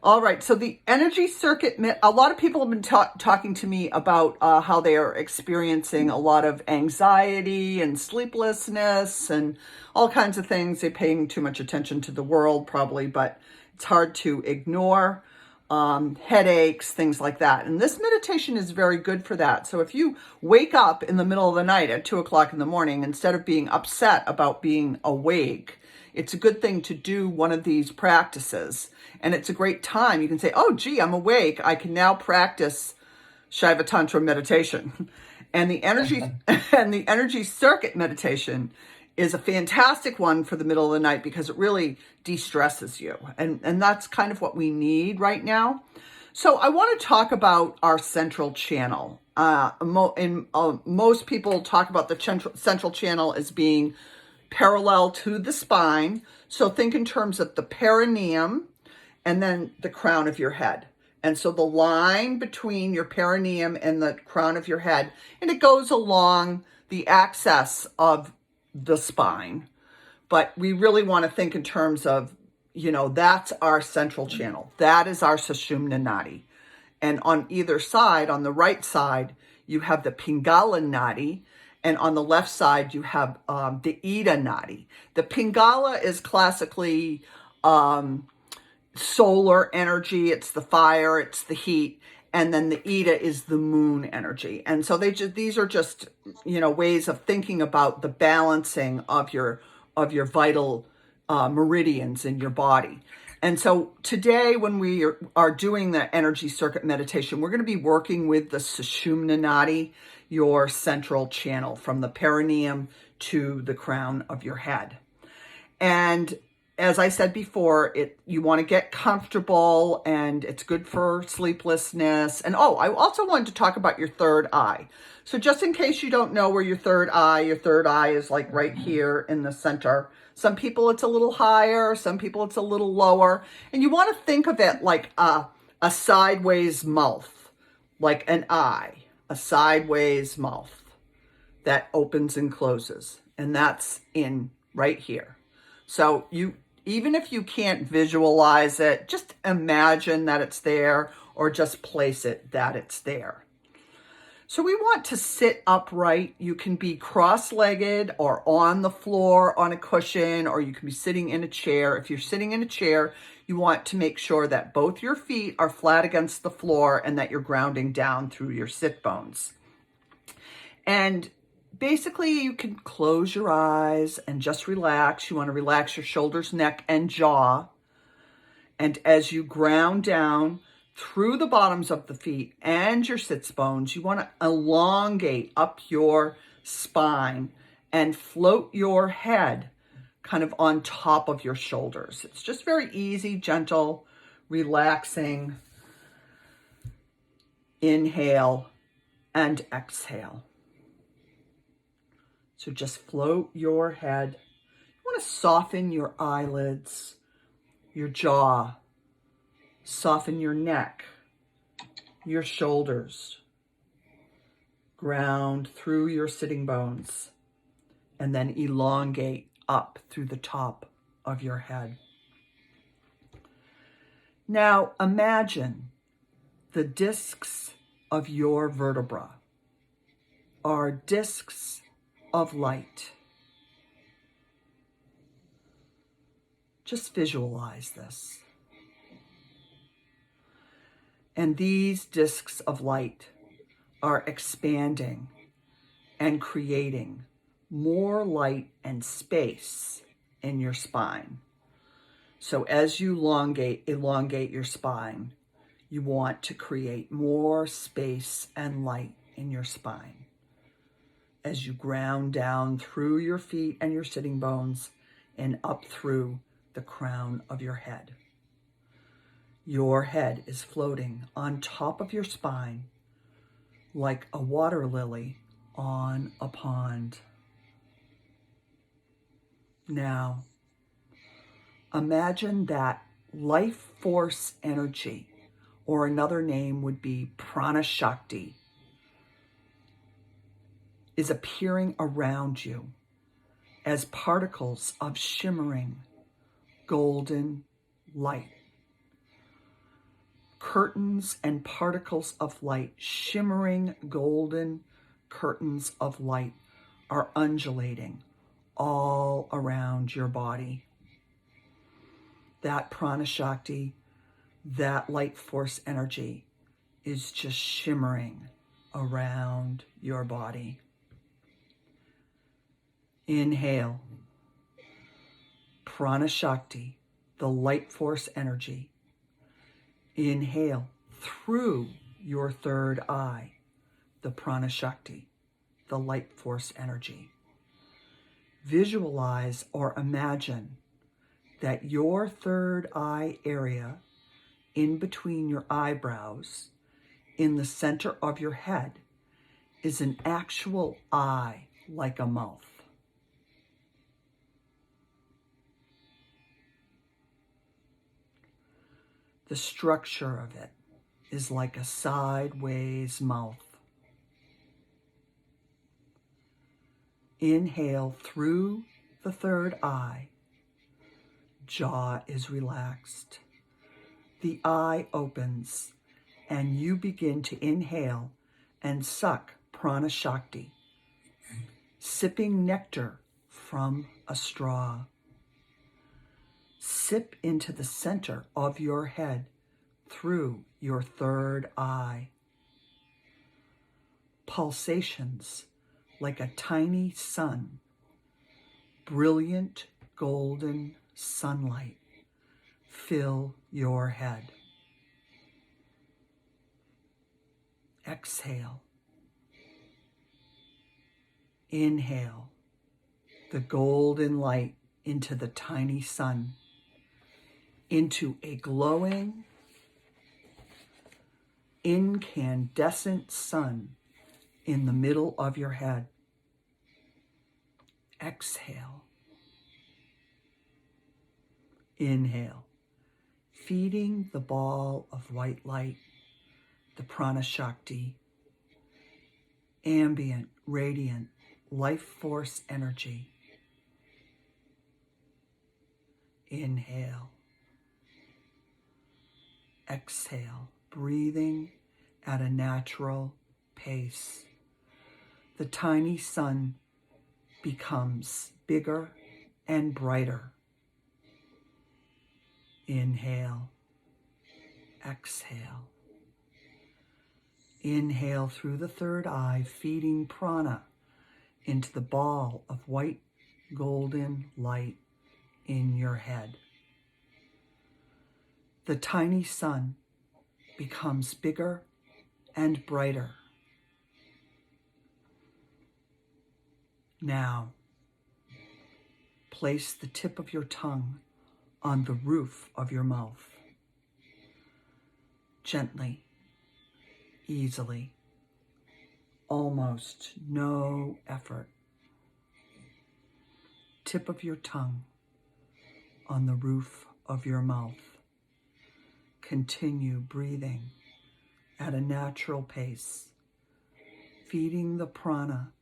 All right, so the energy circuit, a lot of people have been talking to me about how they are experiencing a lot of anxiety and sleeplessness and all kinds of things. They're paying too much attention to the world probably, but it's hard to ignore. Headaches, things like that. And this meditation is very good for that. So if you wake up in the middle of the night at 2 o'clock in the morning, instead of being upset about being awake, it's a good thing to do one of these practices. And it's a great time. You can say, oh, gee, I'm awake. I can now practice Shiva Tantra meditation. And the energy circuit meditation is a fantastic one for the middle of the night because it really de-stresses you. And that's kind of what we need right now. So I want to talk about our central channel. Most people talk about the central channel as being parallel to the spine. So think in terms of the perineum and then the crown of your head. And so the line between your perineum and the crown of your head, and it goes along the axis of the spine. But we really want to think in terms of, that's our central channel. That is our Sushumna Nadi. And on either side, on the right side, you have the Pingala Nadi. And on the left side, you have the Ida Nadi. The Pingala is classically solar energy. It's the fire, it's the heat. And then the Ida is the moon energy. And so these are just, ways of thinking about the balancing of your vital meridians in your body. And so today when we are doing the energy circuit meditation, we're going to be working with the Sushumna Nadi, your central channel from the perineum to the crown of your head. And as I said before, you want to get comfortable and it's good for sleeplessness. And I also wanted to talk about your third eye. So just in case you don't know where your third eye is like right here in the center. Some people it's a little higher, some people it's a little lower. And you want to think of it like a sideways mouth, like an eye, a sideways mouth that opens and closes. And that's in right here. So even if you can't visualize it, just imagine that it's there or just place it that it's there. So we want to sit upright. You can be cross-legged or on the floor on a cushion, or you can be sitting in a chair. If you're sitting in a chair, you want to make sure that both your feet are flat against the floor and that you're grounding down through your sit bones. And basically, you can close your eyes and just relax. You want to relax your shoulders, neck, and jaw. And as you ground down through the bottoms of the feet and your sits bones, you want to elongate up your spine and float your head kind of on top of your shoulders. It's just very easy, gentle, relaxing. Inhale and exhale. So just float your head. You want to soften your eyelids, your jaw, soften your neck, your shoulders, ground through your sitting bones, and then elongate up through the top of your head. Now imagine the discs of your vertebra are discs of light. Just visualize this. And these discs of light are expanding and creating more light and space in your spine. So as you elongate your spine, you want to create more space and light in your spine. As you ground down through your feet and your sitting bones and up through the crown of your head. Your head is floating on top of your spine like a water lily on a pond. Now, imagine that life force energy, or another name would be Prana Shakti, is appearing around you as particles of shimmering golden light. Curtains and particles of light, shimmering golden curtains of light are undulating all around your body. That Prana Shakti, that light force energy is just shimmering around your body. Inhale. Prana Shakti, the light force energy. Inhale through your third eye, the Prana Shakti, the light force energy. Visualize or imagine that your third eye area, in between your eyebrows, in the center of your head, is an actual eye like a mouth. The structure of it is like a sideways mouth. Inhale through the third eye. Jaw is relaxed. The eye opens and you begin to inhale and suck Prana Shakti, sipping nectar from a straw. Sip into the center of your head through your third eye. Pulsations like a tiny sun, brilliant golden sunlight fill your head. Exhale. Inhale the golden light into the tiny sun, into a glowing, incandescent sun in the middle of your head. Exhale. Inhale, feeding the ball of white light, the Prana Shakti, ambient, radiant, life force energy. Inhale. Exhale, breathing at a natural pace. The tiny sun becomes bigger and brighter. Inhale. Exhale. Inhale through the third eye, feeding prana into the ball of white golden light in your head. The tiny sun becomes bigger and brighter. Now, place the tip of your tongue on the roof of your mouth. Gently, easily, almost no effort. Tip of your tongue on the roof of your mouth. Continue breathing at a natural pace, feeding the prana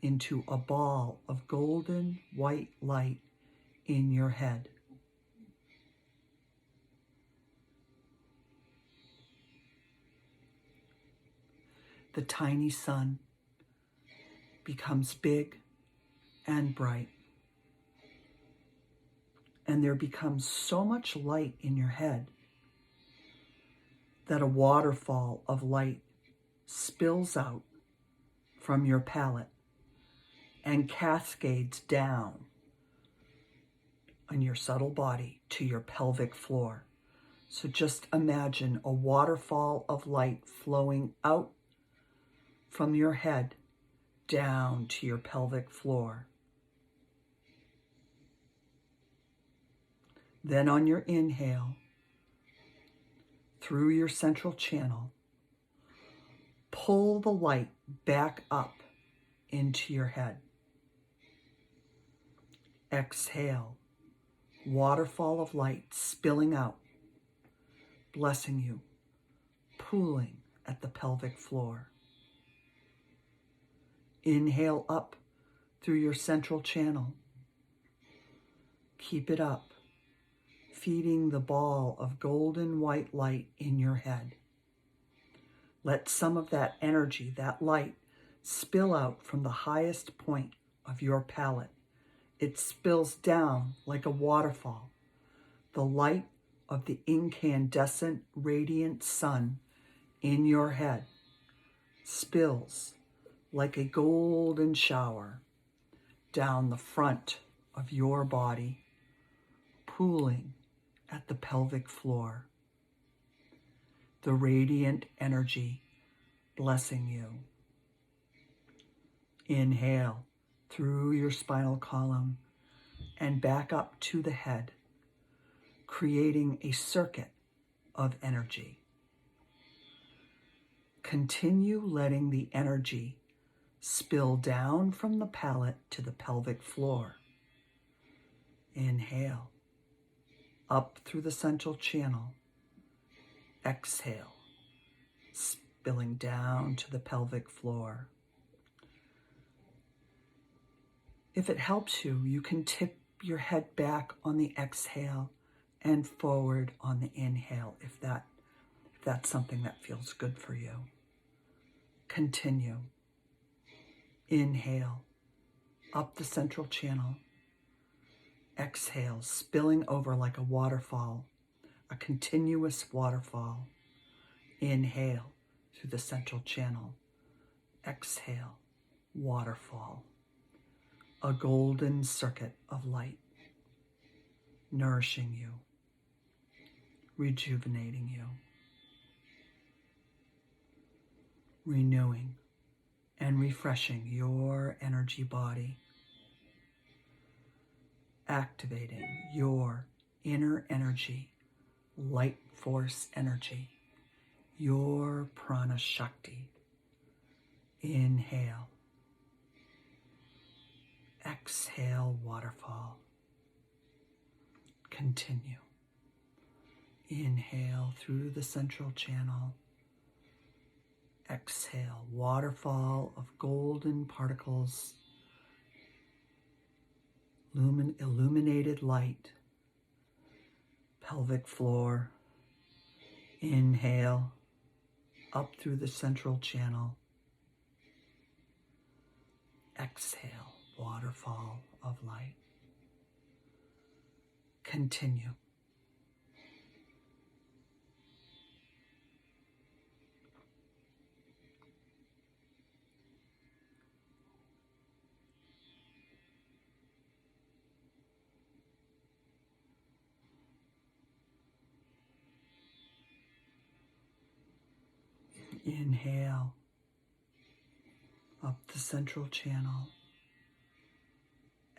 into a ball of golden white light in your head. The tiny sun becomes big and bright, and there becomes so much light in your head that a waterfall of light spills out from your palate and cascades down on your subtle body to your pelvic floor. So just imagine a waterfall of light flowing out from your head down to your pelvic floor. Then on your inhale, through your central channel, pull the light back up into your head. Exhale, waterfall of light spilling out, blessing you, pooling at the pelvic floor. Inhale up through your central channel. Keep it up. feeding the ball of golden white light in your head. Let some of that energy, that light, spill out from the highest point of your palette. It spills down like a waterfall. The light of the incandescent, radiant sun in your head spills like a golden shower down the front of your body, pooling at the pelvic floor. The radiant energy blessing you. Inhale through your spinal column and back up to the head, creating a circuit of energy. Continue letting the energy spill down from the palate to the pelvic floor. Inhale, up through the central channel. Exhale, spilling down to the pelvic floor. If it helps you, you can tip your head back on the exhale and forward on the inhale if that's something that feels good for you. Continue. Inhale, up the central channel. Exhale, spilling over like a waterfall, a continuous waterfall. Inhale through the central channel. Exhale, waterfall. A golden circuit of light, nourishing you, rejuvenating you, renewing and refreshing your energy body, activating your inner energy, light force energy, your Prana Shakti. Inhale. Exhale, waterfall. Continue. Inhale through the central channel. Exhale, waterfall of golden particles, illuminated light, pelvic floor. Inhale, up through the central channel. Exhale, waterfall of light. Continue. Inhale, up the central channel.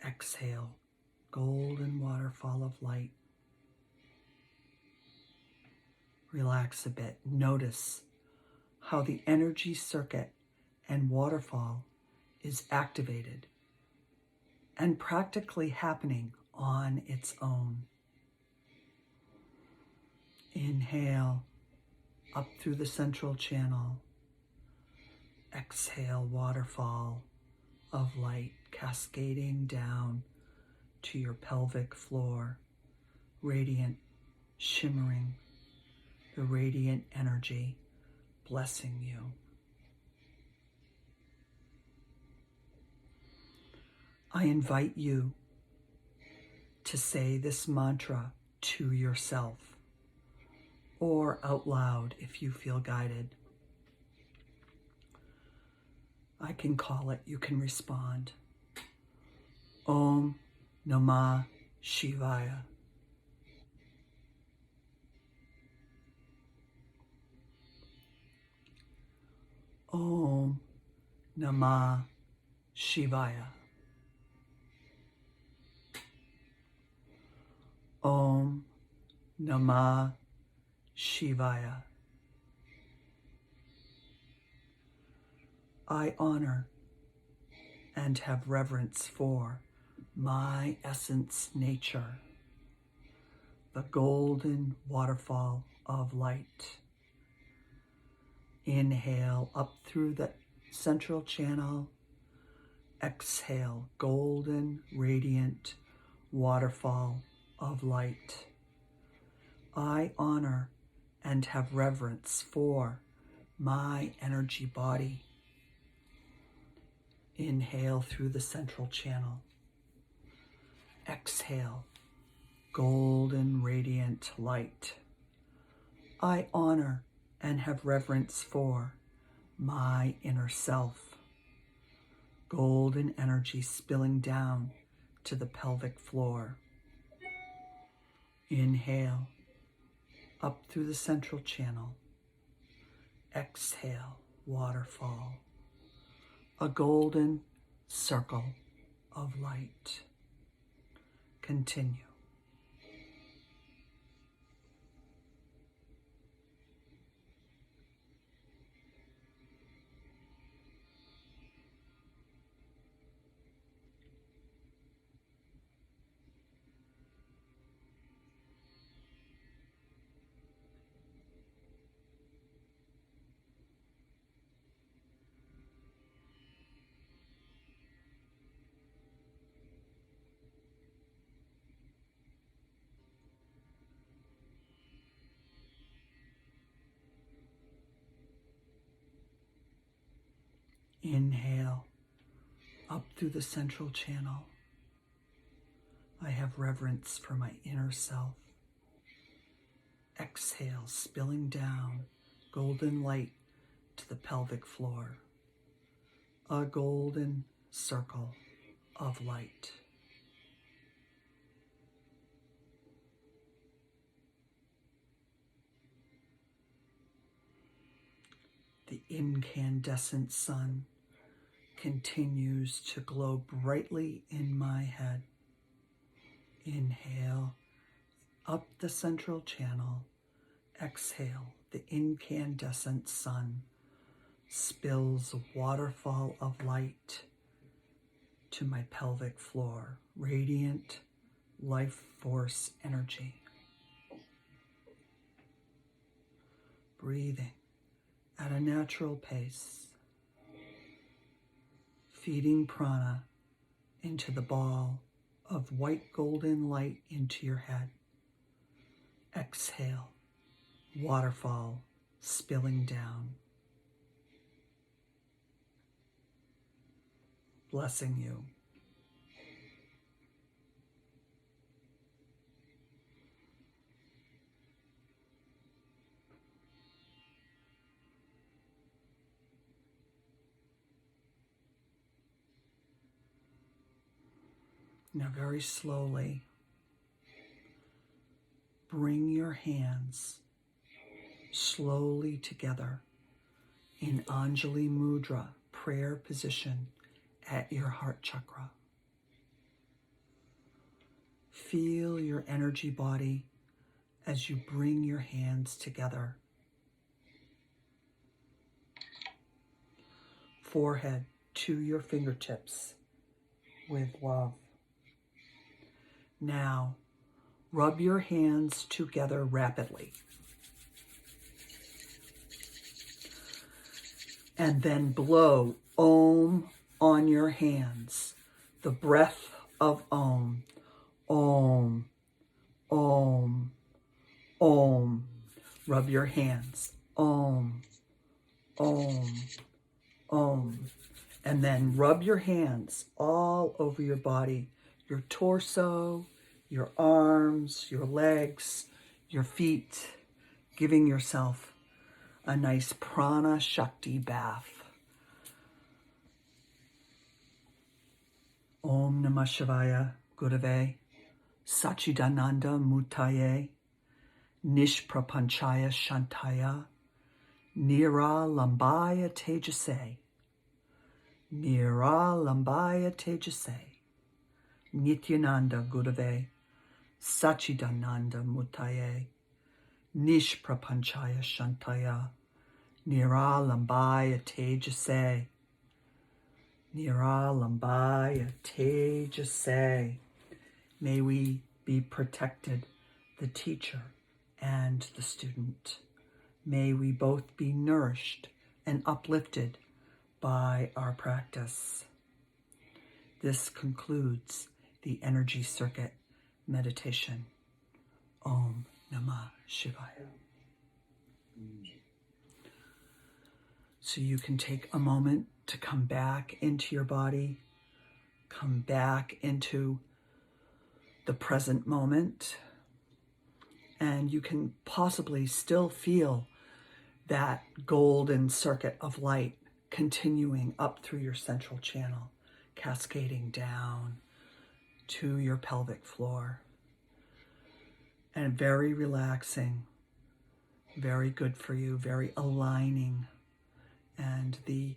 Exhale, golden waterfall of light. Relax a bit. Notice how the energy circuit and waterfall is activated and practically happening on its own. Inhale, up through the central channel. Exhale, waterfall of light cascading down to your pelvic floor, radiant, shimmering, the radiant energy blessing you. I invite you to say this mantra to yourself or out loud if you feel guided. I can call it, you can respond. Om Namah Shivaya. Om Namah Shivaya. Om Namah Shivaya. I honor and have reverence for my essence nature, the golden waterfall of light. Inhale up through the central channel. Exhale, golden, radiant waterfall of light. I honor and have reverence for my energy body. Inhale through the central channel. Exhale, golden radiant light. I honor and have reverence for my inner self. Golden energy spilling down to the pelvic floor. Inhale, up through the central channel. Exhale, waterfall. A golden circle of light. Continue. Inhale, up through the central channel. I have reverence for my inner self. Exhale, spilling down, golden light to the pelvic floor. A golden circle of light. The incandescent sun continues to glow brightly in my head. Inhale, up the central channel. Exhale, the incandescent sun spills a waterfall of light to my pelvic floor. Radiant life force energy. Breathing at a natural pace. Feeding prana into the ball of white golden light into your head. Exhale, waterfall spilling down. Blessing you. Now very slowly, bring your hands slowly together in Anjali Mudra, prayer position at your heart chakra. Feel your energy body as you bring your hands together. Forehead to your fingertips with love. Now, rub your hands together rapidly. And then blow Om on your hands. The breath of Om. Om, Om, Om. Rub your hands. Om, Om, Om. And then rub your hands all over your body, your torso, your arms, your legs, your feet, giving yourself a nice Prana Shakti bath. Om Namah Shivaya Gurave Sachidananda Mutaye Nishprapanchaya Shantaya Nira Lambaya Tejase Nira Lambaya Tejase Nityananda Gurave Sachidananda Mutaye Nishprapanchaya Shantaya Nira Lambaya Tejase Nira Lambaya Tejase. May we be protected, the teacher and the student. May we both be nourished and uplifted by our practice. This concludes the energy circuit meditation. Om Namah Shivaya. So you can take a moment to come back into your body, come back into the present moment, and you can possibly still feel that golden circuit of light continuing up through your central channel, cascading down to your pelvic floor. And very relaxing, very good for you, very aligning. And the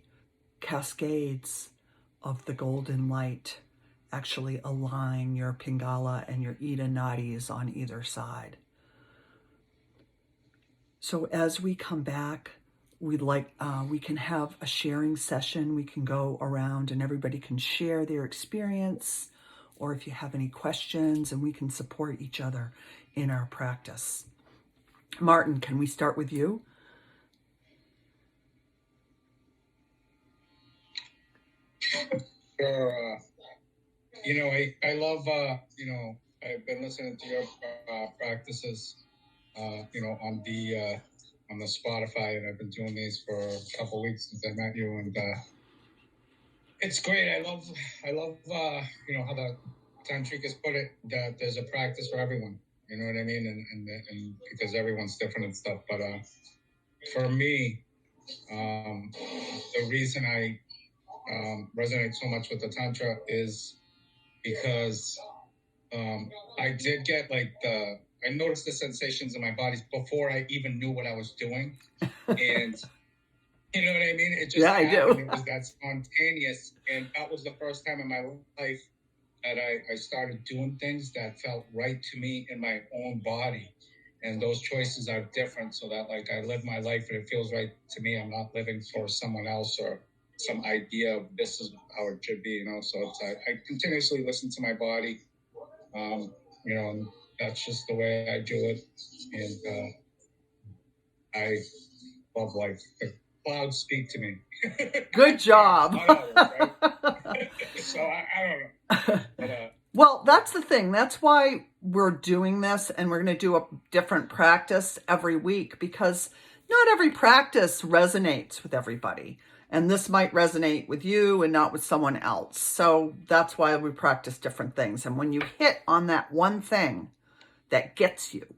cascades of the golden light actually align your Pingala and your Ida nadis on either side. So as we come back, we can have a sharing session. We can go around and everybody can share their experience, or if you have any questions, and we can support each other in our practice. Martin, can we start with you? Sure. I love, I've been listening to your practices, on the Spotify, and I've been doing these for a couple of weeks since I met you, and it's great. I love, how the tantrikas put it, that there's a practice for everyone. You know what I mean? And because everyone's different and stuff. But for me, the reason I resonate so much with the Tantra is because I did get I noticed the sensations in my body before I even knew what I was doing. And you know what I mean? It just happened. I do. It was that spontaneous. And that was the first time in my life that I started doing things that felt right to me in my own body. And those choices are different, so that I live my life and it feels right to me. I'm not living for someone else or some idea of this is how it should be, So it's, I continuously listen to my body, and that's just the way I do it. And I love life. The clouds speak to me. Good job. Right? So I don't know. But, well, that's the thing. That's why we're doing this, and we're going to do a different practice every week, because not every practice resonates with everybody. And this might resonate with you and not with someone else. So that's why we practice different things. And when you hit on that one thing that gets you,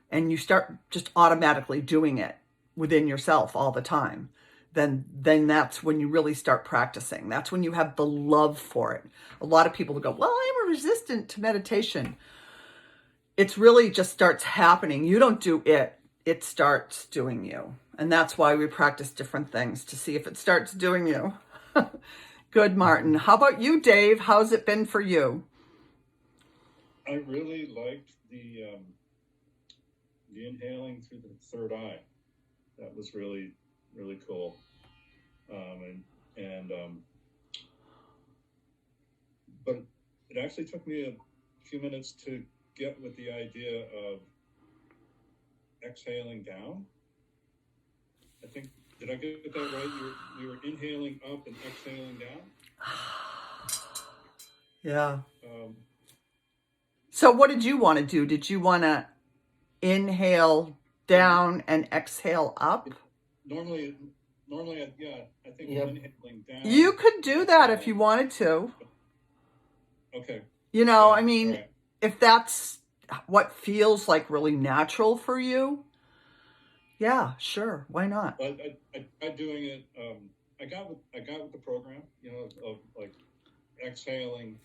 and you start just automatically doing it within yourself all the time, then that's when you really start practicing. That's when you have the love for it. A lot of people go, well, I'm resistant to meditation. It's really just starts happening. You don't do it. It starts doing you. And that's why we practice different things, to see if it starts doing you. Good, Martin. How about you, Dave? How's it been for you? I really liked the inhaling through the third eye. That was really, really cool. But it actually took me a few minutes to get with the idea of exhaling down. I think, did I get that right? You were inhaling up and exhaling down? Yeah. So what did you want to do? Did you want to inhale down and exhale up? Normally, I think inhaling down. You could do that if you wanted to. Okay. I mean, right. If that's what feels like really natural for you, yeah, sure. Why not? I tried doing it. I got with the program, of exhaling.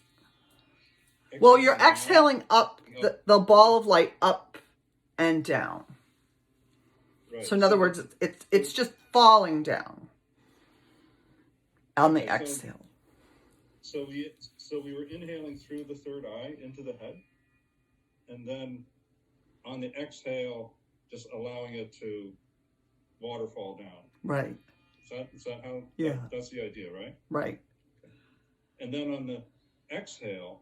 Well, you're exhaling up the ball of light up and down. Right. So in other words, it's just falling down on the exhale. So we were inhaling through the third eye into the head, and then on the exhale, just allowing it to waterfall down. Right. Is that how? Yeah. That's the idea, right? Right. Okay. And then on the exhale.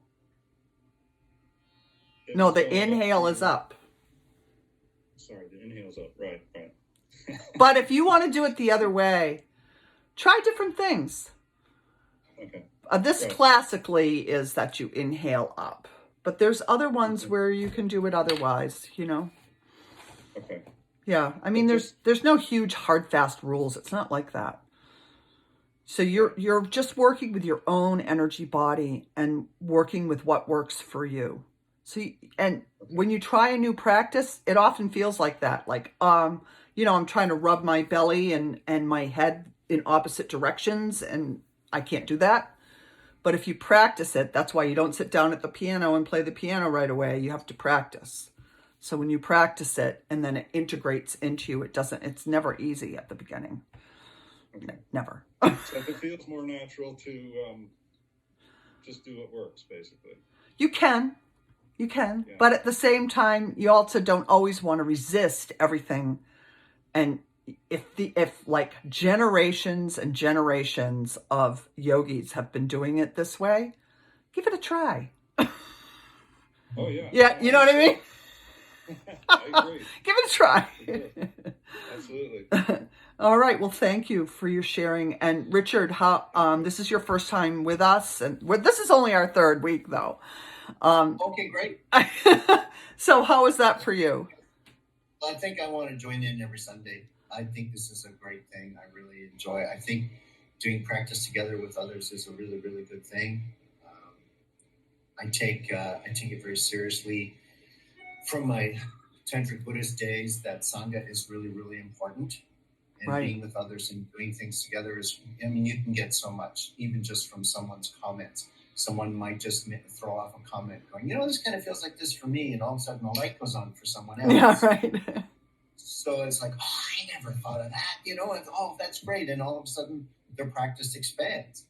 No, the inhale is up. Sorry, the inhale's up. Right. But if you want to do it the other way, try different things. Okay. This classically is that you inhale up, but there's other ones where you can do it otherwise, Okay. Yeah, I mean, there's no huge hard fast rules. It's not like that. So you're just working with your own energy body and working with what works for you. So and when you try a new practice, it often feels like that. Like I'm trying to rub my belly and my head in opposite directions, and I can't do that. But if you practice it, that's why you don't sit down at the piano and play the piano right away. You have to practice. So when you practice it and then it integrates into you, it's never easy at the beginning. Okay. Never. So if it feels more natural to just do what works, basically. You can. Yeah. But at the same time, you also don't always want to resist everything. And if like generations and generations of yogis have been doing it this way, give it a try. Oh, yeah. Yeah, you know what I mean? I agree. Give it a try. Absolutely. All right. Well, thank you for your sharing. And Richard, this is your first time with us, and this is only our third week, though. Okay, great. So, how is that for you? I think I want to join in every Sunday. I think this is a great thing. I really enjoy it. I think doing practice together with others is a really, really good thing. I take it very seriously. From my Tantric Buddhist days, that Sangha is really, really important. And Right. being with others and doing things together you can get so much, even just from someone's comments. Someone might just throw off a comment going, this kind of feels like this for me. And all of a sudden the light goes on for someone else. Yeah, right. So it's like, I never thought of that, and that's great. And all of a sudden their practice expands.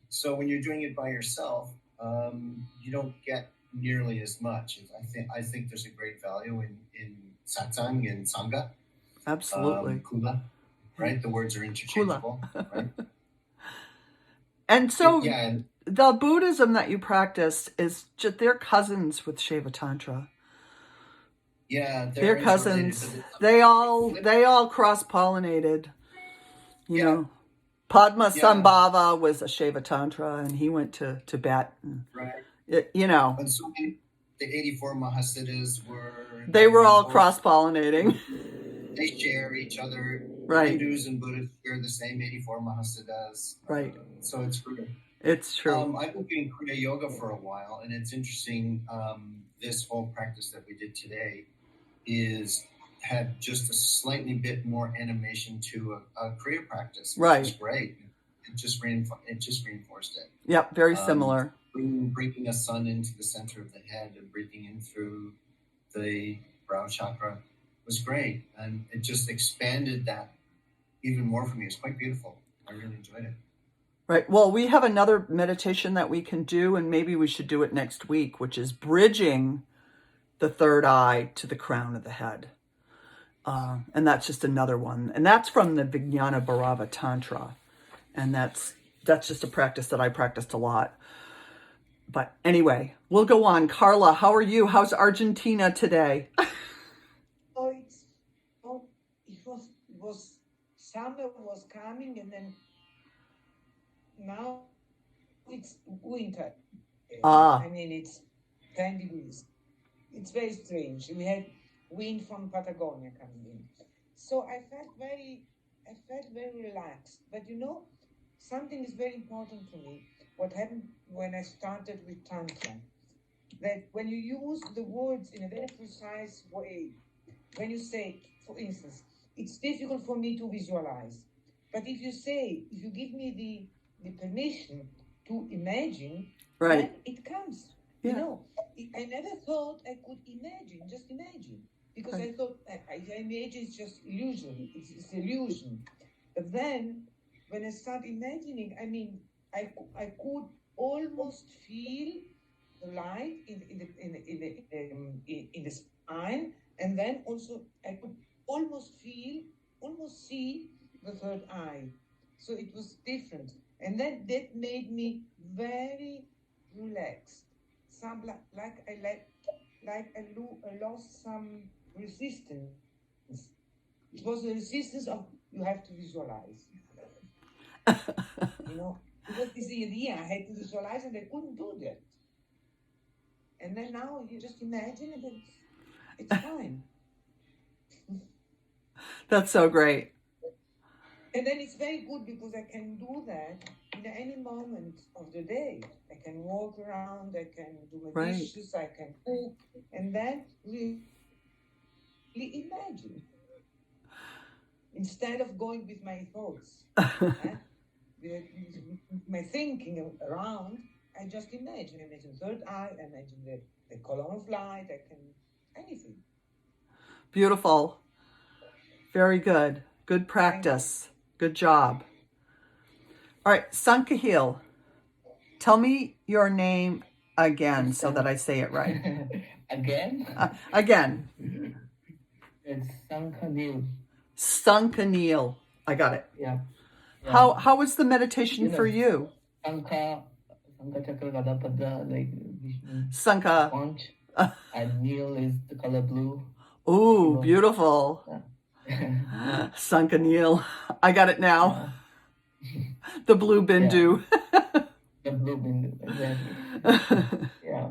So when you're doing it by yourself, you don't get nearly as much. I think there's a great value in satsang and sangha. Absolutely. Kula, right? The words are interchangeable, right? And so yeah, the Buddhism that you practice is just, they're cousins with Shiva Tantra. Yeah, they're cousins. They all cross-pollinated. You know, Padma Sambhava was a Shiva Tantra, and he went to Tibet. And, right. And so the 84 Mahasiddhas they were all cross-pollinating. They share each other. Right. Hindus and Buddhists share the same 84 Mahasiddhas. Right. So it's true. It's true. I've been doing Kriya Yoga for a while, and it's interesting. This whole practice that we did today had just a slightly bit more animation to a Kriya practice, which is great. It just reinforced it. Yep, very similar. Breathing a sun into the center of the head and breathing in through the brow chakra was great, and it just expanded that even more for me. It's quite beautiful. I really enjoyed it. Right. Well, we have another meditation that we can do, and maybe we should do it next week, which is bridging the third eye to the crown of the head. And that's just another one. And that's from the Vijnana Bhairava Tantra. And that's just a practice that I practiced a lot. But anyway, we'll go on. Carla, how are you? How's Argentina today? Summer was coming, and then now it's winter. I mean, it's 10 degrees. It's very strange. We had wind from Patagonia coming in. So I felt very relaxed. But something is very important to me. What happened when I started with Tantra, that when you use the words in a very precise way, when you say, for instance, it's difficult for me to visualize. But if you give me the permission to imagine, then it comes. Yeah. I never thought I could just imagine. Because I thought, imagine is just illusion. It's illusion. But then, when I start imagining, I could almost feel the light in the spine, and then also I could almost see the third eye. So it was different, and then that made me very relaxed. I lost some resistance. It was the resistance of you have to visualize. Because this idea I had to visualize, and I couldn't do that. And then now you just imagine it, and it's fine. That's so great. And then it's very good because I can do that in any moment of the day. I can walk around, I can do my Right. dishes, I can cook, and then really imagine instead of going with my thoughts, with my thinking around. I just imagine third eye, imagine the column of light. I can anything. Beautiful. Very good. Good practice. Good job. All right, Sankahil, tell me your name again so that I say it right. Again? Again. It's Sankanil. Sankanil. I got it. Yeah. How was the meditation for you? Sanka Chakra Gadapada, like Vishnu. Sanka. Sponge. And Neil is the color blue. Ooh, beautiful. Sankanil. I got it now. The blue bindu. The blue bindu, exactly. Yeah.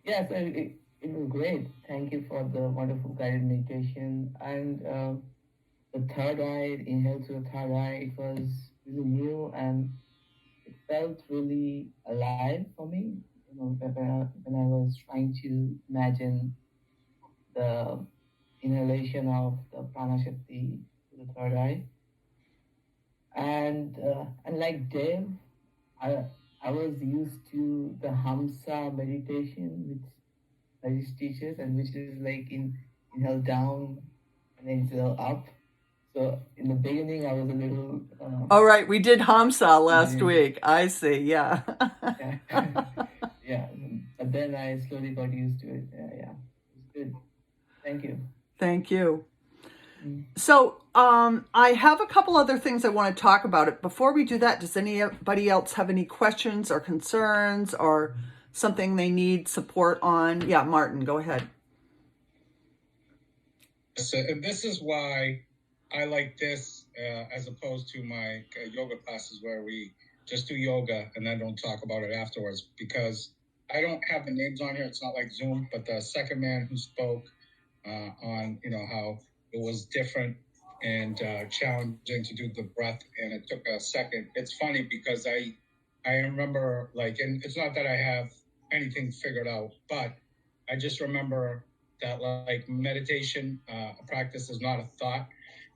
Yeah, so it was great. Thank you for the wonderful guided meditation. And the third eye, inhale through the third eye, it was really new and it felt really alive for me. You know, when I was trying to imagine the inhalation of the Prana Shakti to the third eye. And like Dev, I was used to the Hamsa meditation, which Harish teaches, and which is like inhale down and exhale up. So in the beginning, I was a little. All right, we did Hamsa last week. I see. Yeah. Yeah. Yeah, but then I slowly got used to it. Yeah, it's good. Thank you. Thank you. So I have a couple other things I want to talk about. It before we do that, does anybody else have any questions or concerns or something they need support on? Yeah, Martin, go ahead. So, and this is why I like this as opposed to my yoga classes where we just do yoga and then don't talk about it afterwards, because I don't have the names on here. It's not like Zoom, but the second man who spoke on, how it was different and challenging to do the breath, and it took a second. It's funny because I remember, like, and it's not that I have anything figured out, but I just remember that, like, meditation practice is not a thought,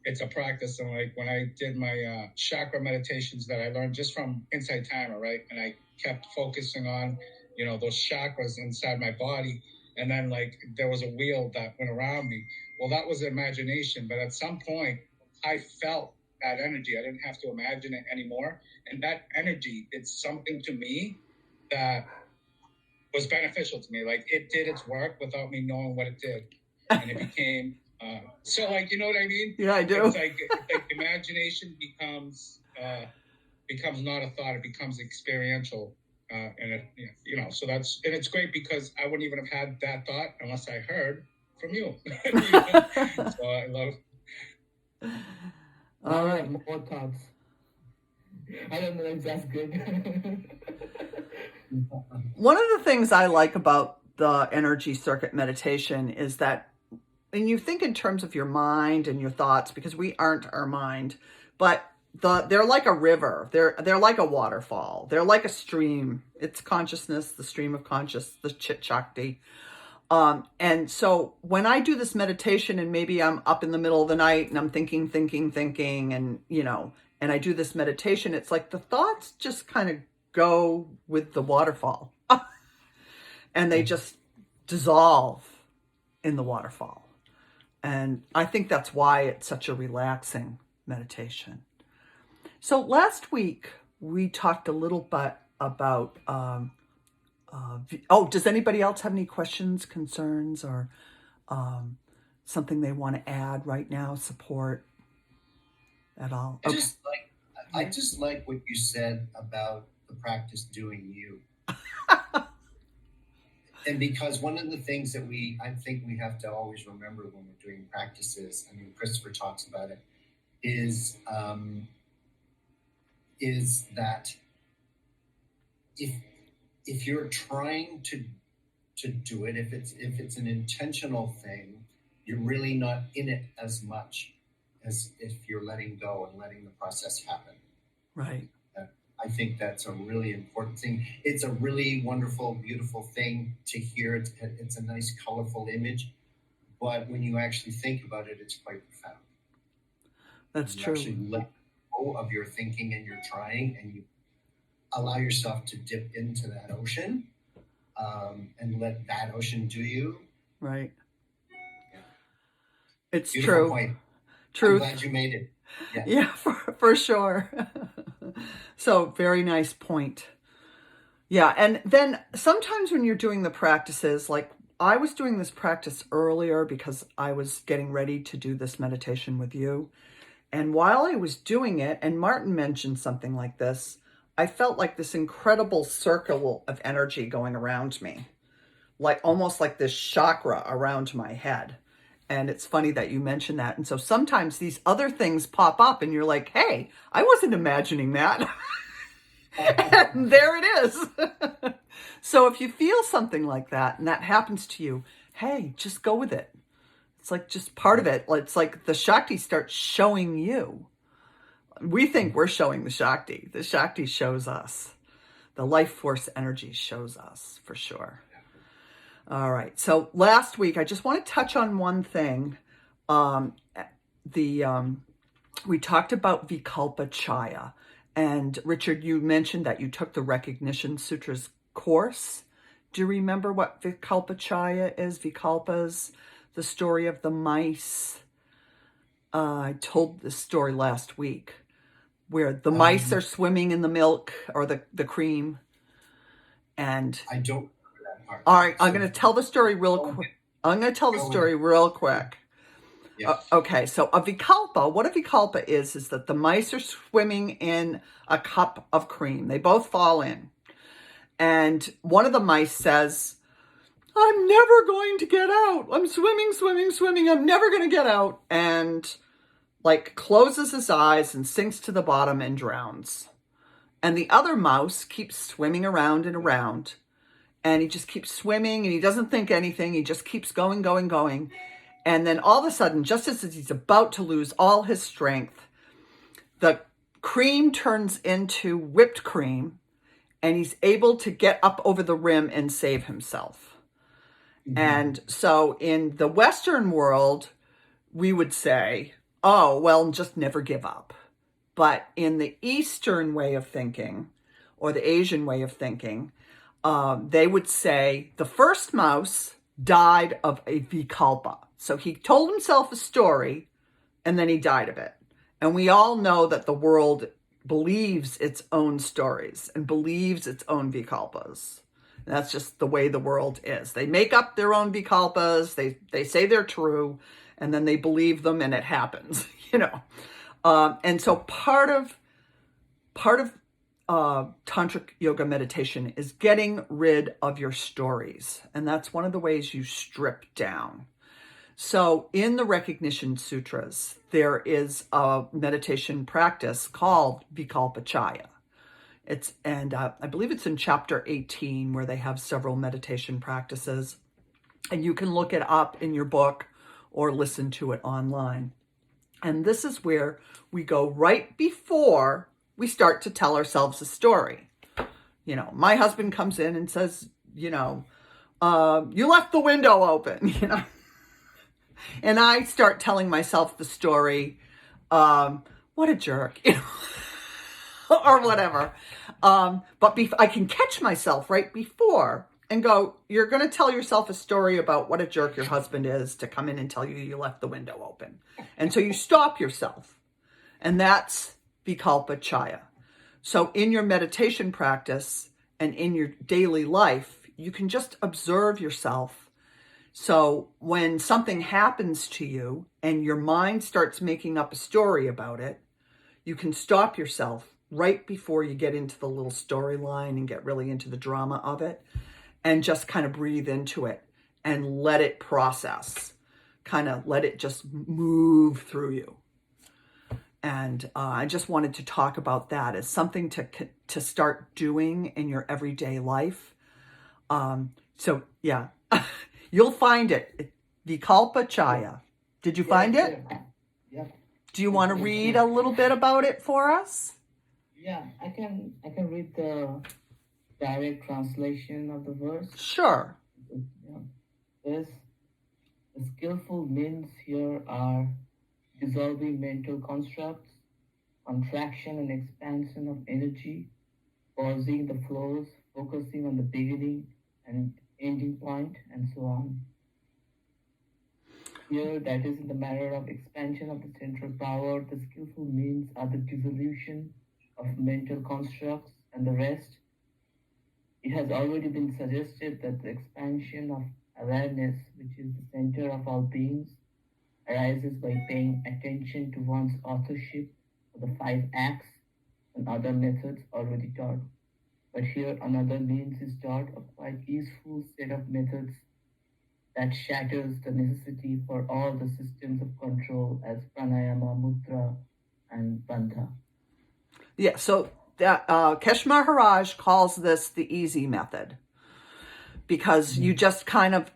it's a practice. And like when I did my chakra meditations that I learned just from Insight Timer, right, and I kept focusing on those chakras inside my body, and then like there was a wheel that went around me. Well, that was imagination, but at some point I felt that energy. I didn't have to imagine it anymore, and that energy did something to me that was beneficial to me. Like, it did its work without me knowing what it did, and it became so, like, you know what I mean? Yeah, I do. It's like imagination becomes not a thought; it becomes experiential, and it, so that's, and it's great because I wouldn't even have had that thought unless I heard from you. So I love. All right, more thoughts. I don't know if that's good. One of the things I like about the energy circuit meditation is that, and you think in terms of your mind and your thoughts, because we aren't our mind, but they're like a river. They're like a waterfall. They're like a stream. It's consciousness, the stream of conscious, the chit shakti. And so when I do this meditation, and maybe I'm up in the middle of the night and I'm thinking, and and I do this meditation, it's like the thoughts just kind of go with the waterfall and they just dissolve in the waterfall. And I think that's why it's such a relaxing meditation. So last week we talked a little bit about, does anybody else have any questions, concerns, or something they want to add right now, support at all? Okay. I just like what you said about the practice doing you. And because one of the things that I think we have to always remember when we're doing practices, I mean, Christopher talks about it, is that if you're trying to do it, if it's an intentional thing, you're really not in it as much as if you're letting go and letting the process happen. Right. I think that's a really important thing. It's a really wonderful, beautiful thing to hear. It's a nice, colorful image. But when you actually think about it, it's quite profound. That's you true. Actually let go of your thinking and your trying, and you allow yourself to dip into that ocean and let that ocean do you. Right. Yeah. It's Beautiful true. point. Truth. I'm glad you made it. Yeah, Yeah, for sure. So very nice point. Yeah. And then sometimes when you're doing the practices, like I was doing this practice earlier because I was getting ready to do this meditation with you. And while I was doing it, and Martin mentioned something like this, I felt like this incredible circle of energy going around me, like almost like this chakra around my head. And it's funny that you mentioned that. And so sometimes these other things pop up and you're like, hey, I wasn't imagining that. And there it is. So if you feel something like that and that happens to you, hey, just go with it. It's like just part of it. It's like the Shakti starts showing you. We think we're showing the Shakti. The Shakti shows us. The life force energy shows us for sure. All right. So last week, I just want to touch on one thing. We talked about Vikalpa Chaya. And Richard, you mentioned that you took the Recognition Sutras course. Do you remember what Vikalpa Chaya is? Vikalpas, the story of the mice. I told this story last week where the mice are swimming in the milk or the cream. And I don't remember that part. all right, I'm going to tell the story real quick. I'm going to tell the story real quick. Yeah. Okay, so what a Vikalpa is that the mice are swimming in a cup of cream. They both fall in. And one of the mice says, I'm never going to get out. I'm swimming, swimming, swimming. I'm never going to get out. And like closes his eyes and sinks to the bottom and drowns. And the other mouse keeps swimming around and around. And he just keeps swimming and he doesn't think anything. He just keeps going, going, going. And then all of a sudden, just as he's about to lose all his strength, the cream turns into whipped cream and he's able to get up over the rim and save himself. Mm-hmm. And so in the Western world, we would say, oh, well, just never give up. But in the Eastern way of thinking, or the Asian way of thinking, they would say the first mouse died of a Vikalpa. So he told himself a story and then he died of it. And we all know that the world believes its own stories and believes its own Vikalpas. And that's just the way the world is. They make up their own Vikalpas. They say they're true and then they believe them and it happens, you know. And so part of tantric yoga meditation is getting rid of your stories. And that's one of the ways you strip down. So in the Recognition Sutras, there is a meditation practice called Vikalpa Chaya. I believe it's in chapter 18 where they have several meditation practices. And you can look it up in your book or listen to it online. And this is where we go right before we start to tell ourselves a story. You know, my husband comes in and says, you know, you left the window open, you know. And I start telling myself the story, what a jerk, you know, or whatever. But I can catch myself right before and go, you're going to tell yourself a story about what a jerk your husband is to come in and tell you left the window open. And so you stop yourself. And that's Vikalpa Chaya. So in your meditation practice and in your daily life, you can just observe yourself. So when something happens to you and your mind starts making up a story about it, you can stop yourself right before you get into the little storyline and get really into the drama of it and just kind of breathe into it and let it process, kind of let it just move through you. And I just wanted to talk about that as something to start doing in your everyday life. So yeah. You'll find it. Vikalpa Chaya. Did you find it? Yeah. Do you want to read a little bit about it for us? Yeah, I can read the direct translation of the verse. Sure. Yeah. This the skillful means here are dissolving mental constructs, contraction and expansion of energy, pausing the flows, focusing on the beginning and ending point, and so on. Here, that is in the matter of expansion of the central power, the skillful means are the dissolution of mental constructs and the rest. It has already been suggested that the expansion of awareness, which is the center of all beings, arises by paying attention to one's authorship for the 5 acts and other methods already taught. But here another means is taught, a quite useful set of methods that shatters the necessity for all the systems of control as pranayama, mudra, and bandha. Yeah, so Kesh Maharaj calls this the easy method because you just kind of,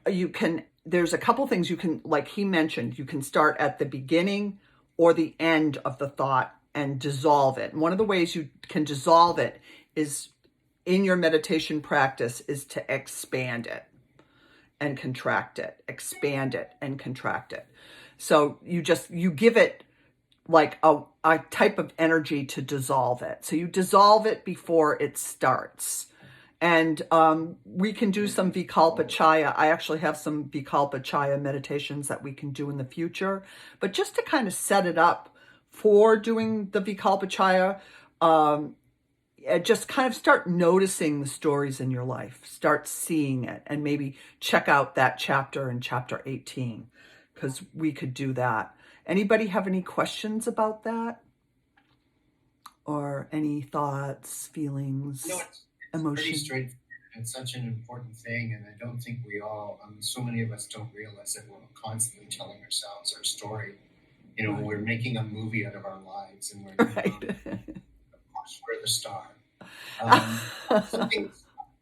there's a couple things you can, like he mentioned, you can start at the beginning or the end of the thought and dissolve it. And one of the ways you can dissolve it is in your meditation practice is to expand it and contract it, expand it and contract it. So you give it like a type of energy to dissolve it. So you dissolve it before it starts. And we can do some Vikalpa Chaya. I actually have some Vikalpa Chaya meditations that we can do in the future. But just to kind of set it up for doing the Vikalpa Chaya, just kind of start noticing the stories in your life. Start seeing it and maybe check out that chapter in chapter 18 because we could do that. Anybody have any questions about that? Or any thoughts, feelings, it's emotions? pretty straightforward. It's such an important thing, and I don't think we all, so many of us don't realize that we're constantly telling ourselves our story. Right. We're making a movie out of our lives, and we're, Right. of course, we're the star.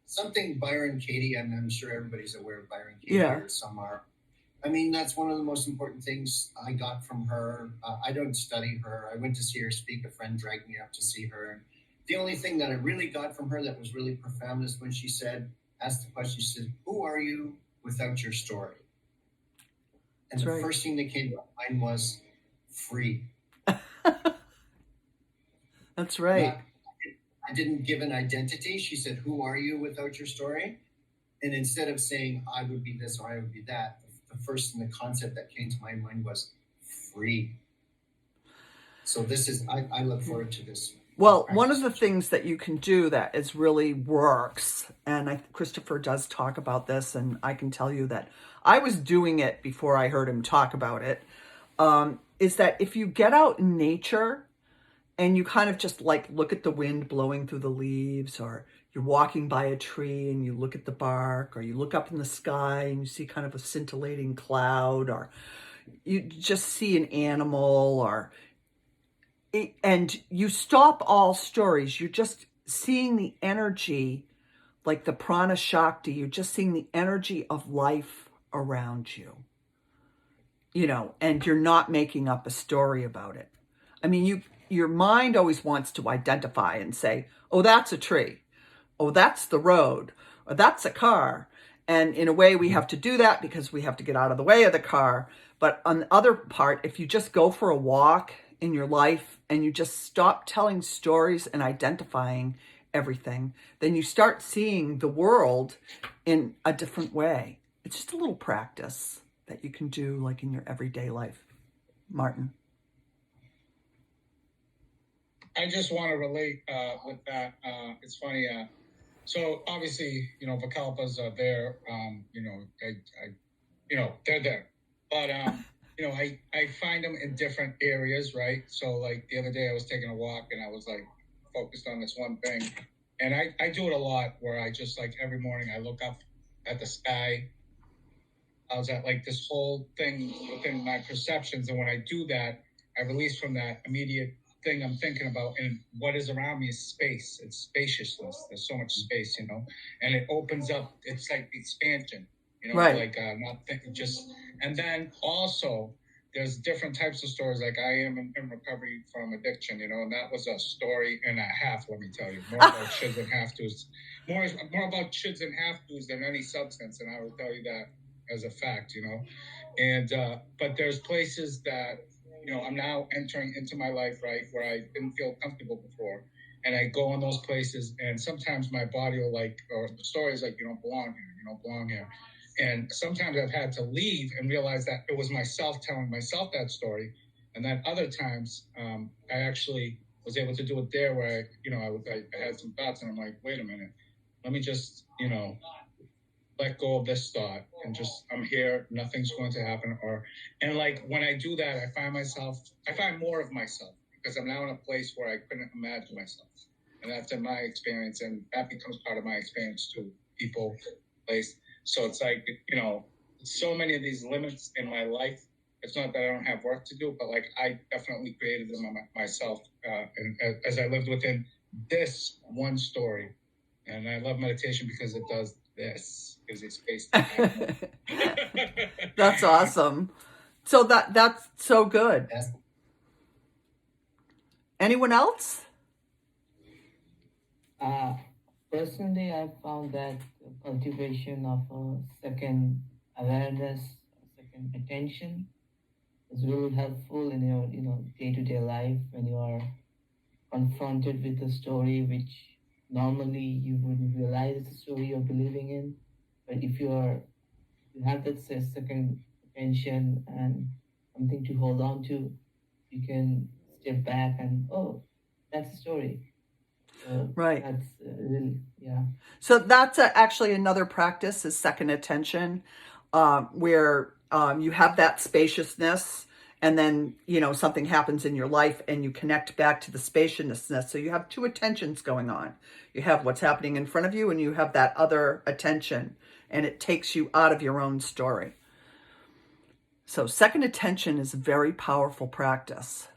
Something Byron Katie, and I'm sure everybody's aware of Byron Katie, Yeah. or some are. I mean, that's one of the most important things I got from her. I don't study her. I went to see her speak. A friend dragged me up to see her. The only thing that I really got from her that was really profound is when she asked the question, she said, "Who are you without your story?" And That's the right. first thing that came to mind was free. That's right. I didn't give an identity. She said, "Who are you without your story?" And instead of saying, "I would be this or I would be that," the first thing, the concept that came to my mind was free. So I look forward to this. Well, one of the things that you can do that is really works, and Christopher does talk about this, and I can tell you that I was doing it before I heard him talk about it, is that if you get out in nature and you kind of just like look at the wind blowing through the leaves, or you're walking by a tree and you look at the bark, or you look up in the sky and you see kind of a scintillating cloud, or you just see an animal, and you stop all stories. You're just seeing the energy, like the Prana Shakti. You're just seeing the energy of life around you, and you're not making up a story about it. I mean, your mind always wants to identify and say, oh, that's a tree. Oh, that's the road. Or that's a car. And in a way, we have to do that because we have to get out of the way of the car. But on the other part, if you just go for a walk in your life and you just stop telling stories and identifying everything, then you start seeing the world in a different way. It's just a little practice that you can do like in your everyday life. Martin. I just want to relate with that. It's funny. So obviously, Vikalpas are there. They're there. But I find them in different areas, right? So like the other day, I was taking a walk and I was like focused on this one thing, and I do it a lot where I just like every morning I look up at the sky. I was at like this whole thing within my perceptions, and when I do that, I release from that immediate thing I'm thinking about, and what is around me is space. It's spaciousness. There's so much space, and it opens up. It's like expansion, Right. like not thinking just. And then also, there's different types of stories. Like I am in recovery from addiction, and that was a story and a half. Let me tell you, more about shoulds and have tos, more about shoulds and have tos than any substance, and I will tell you that as a fact, And but there's places that I'm now entering into my life, right, where I didn't feel comfortable before, and I go in those places, and sometimes my body will or the story is like, you don't belong here, you don't belong here. And sometimes I've had to leave and realize that it was myself telling myself that story. And then other times, I actually was able to do it there where I had some thoughts and I'm like, wait a minute, let me just, let go of this thought and just, I'm here, nothing's going to happen. And like, when I do that, I find more of myself because I'm now in a place where I couldn't imagine myself. And that's in my experience. And that becomes part of my experience too, people, place. So it's like, so many of these limits in my life. It's not that I don't have work to do, but like I definitely created them myself. And as I lived within this one story. And I love meditation because it does this. Gives you space to happen. That's awesome. So that's so good. Yes. Anyone else? Personally, I found that cultivation of a second awareness, second attention is really helpful in your, day-to-day life when you are confronted with a story which normally you wouldn't realize it's a story you're believing in. But if you have that second attention and something to hold on to, you can step back and, oh, that's a story. Right. That's really, yeah. So that's actually another practice is second attention, where you have that spaciousness and then, something happens in your life and you connect back to the spaciousness. So you have two attentions going on. You have what's happening in front of you and you have that other attention and it takes you out of your own story. So second attention is a very powerful practice.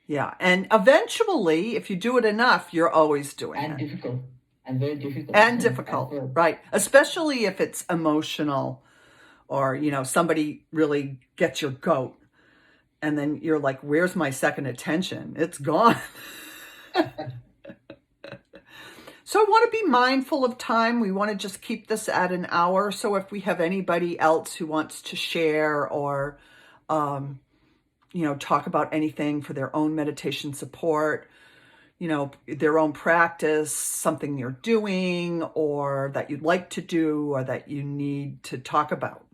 Yeah. And eventually, if you do it enough, you're always doing it. And difficult. And very difficult. And difficult, right? Especially if it's emotional or, somebody really gets your goat. And then you're like, where's my second attention? It's gone. So I want to be mindful of time. We want to just keep this at an hour. So if we have anybody else who wants to share or, talk about anything for their own meditation support, their own practice, something you're doing or that you'd like to do or that you need to talk about,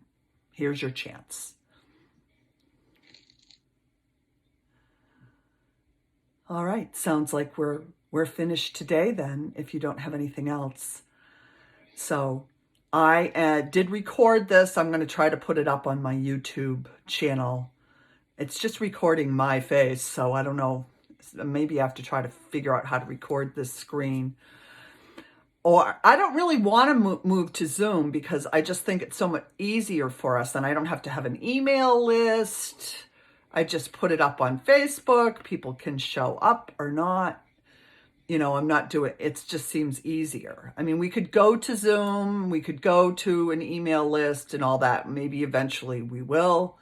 here's your chance. All right. Sounds like we're finished today then, if you don't have anything else. So I did record this. I'm going to try to put it up on my YouTube channel. It's just recording my face, so I don't know. Maybe I have to try to figure out how to record this screen. Or I don't really want to move to Zoom because I just think it's so much easier for us and I don't have to have an email list. I just put it up on Facebook. People can show up or not. I'm not doing it. Just seems easier. I mean, we could go to Zoom. We could go to an email list and all that. Maybe eventually we will.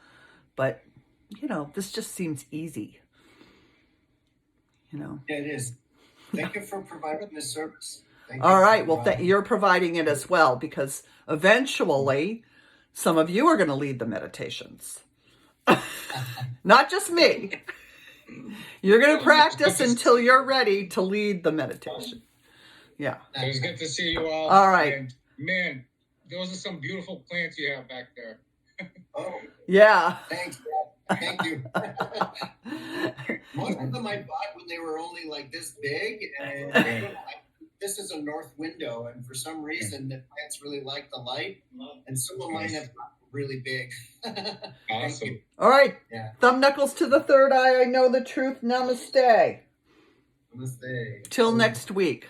But, this just seems easy. Yeah, it is. Thank you for providing this service. All right. Well, you're providing it as well because eventually some of you are going to lead the meditations. Not just me. You're going to practice until you're ready to lead the meditation. Yeah. It was good to see you all. All right. And man, those are some beautiful plants you have back there. Oh. Yeah. Thanks. Thank you. Most of them I bought when they were only like this big. And this is a north window. And for some reason, the plants really like the light. And some of mine have gotten really big. Awesome. All right. Yeah. Thumb knuckles to the third eye. I know the truth. Namaste. Namaste. Till next week.